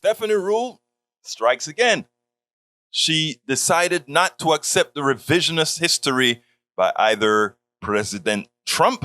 Stephanie Ruhle strikes again. She decided not to accept the revisionist history by either President Trump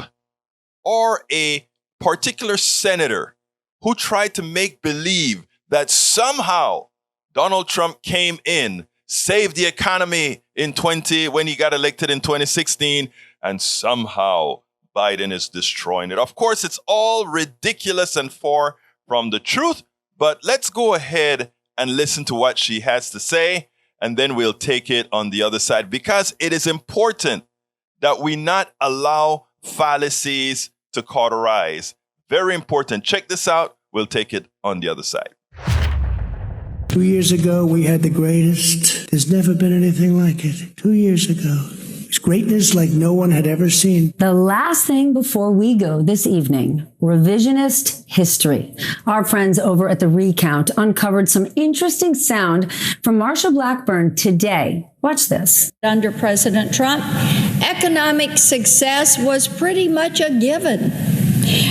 or a particular senator who tried to make believe that somehow Donald Trump came in, saved the economy when he got elected in 2016, and somehow Biden is destroying it. Of course, it's all ridiculous and far from the truth, but let's go ahead and listen to what she has to say, and then we'll take it on the other side, because it is important that we not allow fallacies to cauterize. Very important. Check this out. We'll take it on the other side. 2 years ago, we had the greatest. There's never been anything like it. 2 years ago. It's greatness like no one had ever seen. The last thing before we go this evening, revisionist history. Our friends over at The Recount uncovered some interesting sound from Marsha Blackburn today. Watch this. Under President Trump, economic success was pretty much a given.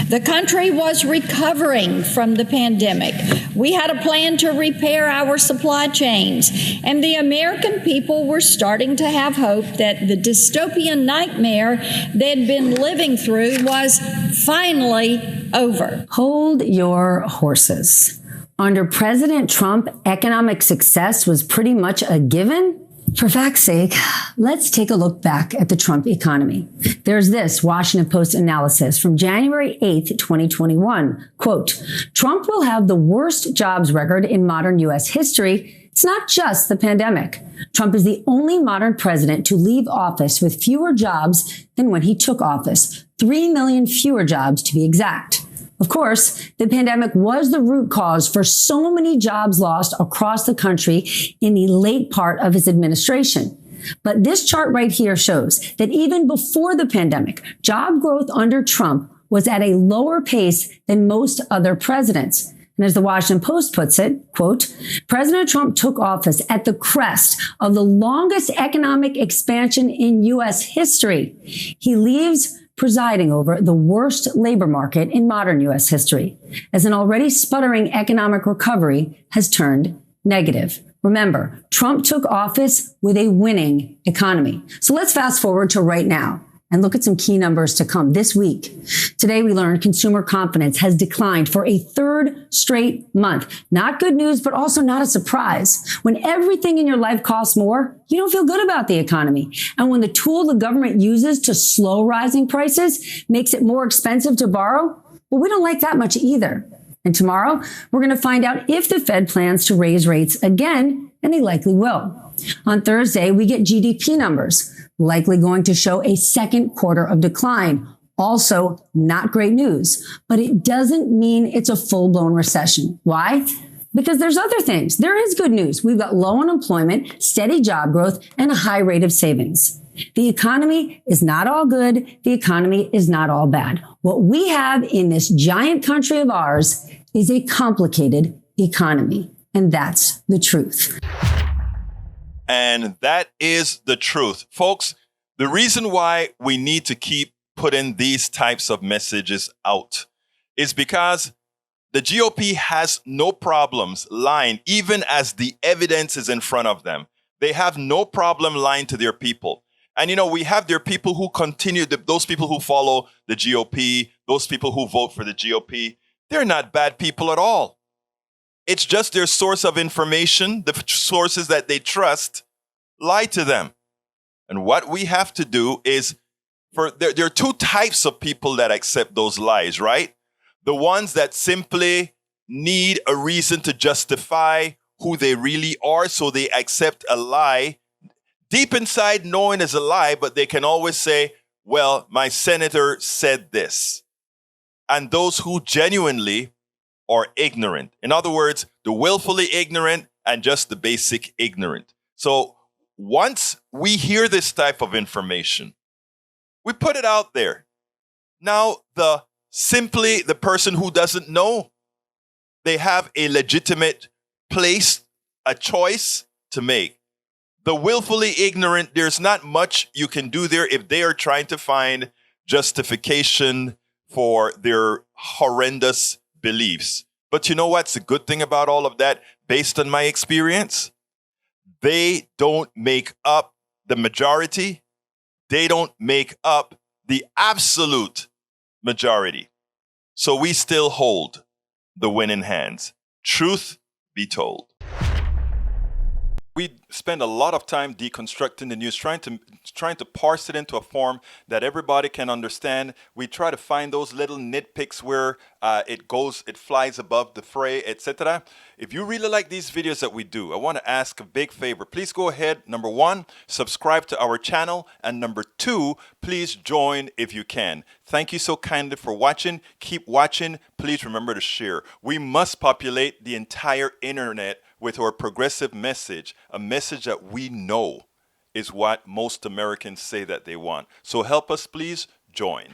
The country was recovering from the pandemic. We had a plan to repair our supply chains, and the American people were starting to have hope that the dystopian nightmare they'd been living through was finally over. Hold your horses. Under President Trump, economic success was pretty much a given? For fact's sake, let's take a look back at the Trump economy. There's this Washington Post analysis from January 8th, 2021. Quote, Trump will have the worst jobs record in modern U.S. history. It's not just the pandemic. Trump is the only modern president to leave office with fewer jobs than when he took office. 3 million fewer jobs to be exact. Of course, the pandemic was the root cause for so many jobs lost across the country in the late part of his administration. But this chart right here shows that even before the pandemic, job growth under Trump was at a lower pace than most other presidents. And as the Washington Post puts it, quote, President Trump took office at the crest of the longest economic expansion in U.S. history. He leaves presiding over the worst labor market in modern U.S. history, as an already sputtering economic recovery has turned negative. Remember, Trump took office with a winning economy. So let's fast forward to right now and look at some key numbers to come this week. Today, we learned consumer confidence has declined for a third straight month. Not good news, but also not a surprise. When everything in your life costs more, you don't feel good about the economy. And when the tool the government uses to slow rising prices makes it more expensive to borrow, well, we don't like that much either. And tomorrow, we're going to find out if the Fed plans to raise rates again, and they likely will. On Thursday, we get GDP numbers, likely going to show a second quarter of decline. Also, not great news, but it doesn't mean it's a full-blown recession. Why? Because there's other things. There is good news. We've got low unemployment, steady job growth, and a high rate of savings. The economy is not all good. The economy is not all bad. What we have in this giant country of ours is a complicated economy. And that's the truth. And that is the truth. Folks, the reason why we need to keep putting these types of messages out is because the GOP has no problems lying, even as the evidence is in front of them. They have no problem lying to their people. And, you know, we have their people who continue, those people who follow the GOP, those people who vote for the GOP. They're not bad people at all. It's just their source of information, the sources that they trust, lie to them. And what we have to do is, there are two types of people that accept those lies, right? The ones that simply need a reason to justify who they really are, so they accept a lie, deep inside knowing it's a lie, but they can always say, well, my senator said this. And those who genuinely are ignorant. In other words, the willfully ignorant and just the basic ignorant. So once we hear this type of information, we put it out there. Now, the person who doesn't know, they have a legitimate place, a choice to make. The willfully ignorant, there's not much you can do there if they are trying to find justification for their horrendous beliefs. But you know what's the good thing about all of that, based on my experience? They don't make up the majority. They don't make up the absolute majority. So we still hold the winning hands. Truth be told. We spend a lot of time deconstructing the news, trying to parse it into a form that everybody can understand. We try to find those little nitpicks where it flies above the fray, etc. If you really like these videos that we do, I want to ask a big favor. Please go ahead. Number 1, subscribe to our channel. And number 2, please join if you can. Thank you so kindly for watching. Keep watching. Please remember to share. We must populate the entire internet with our progressive message, a message that we know is what most Americans say that they want. So help us, please join.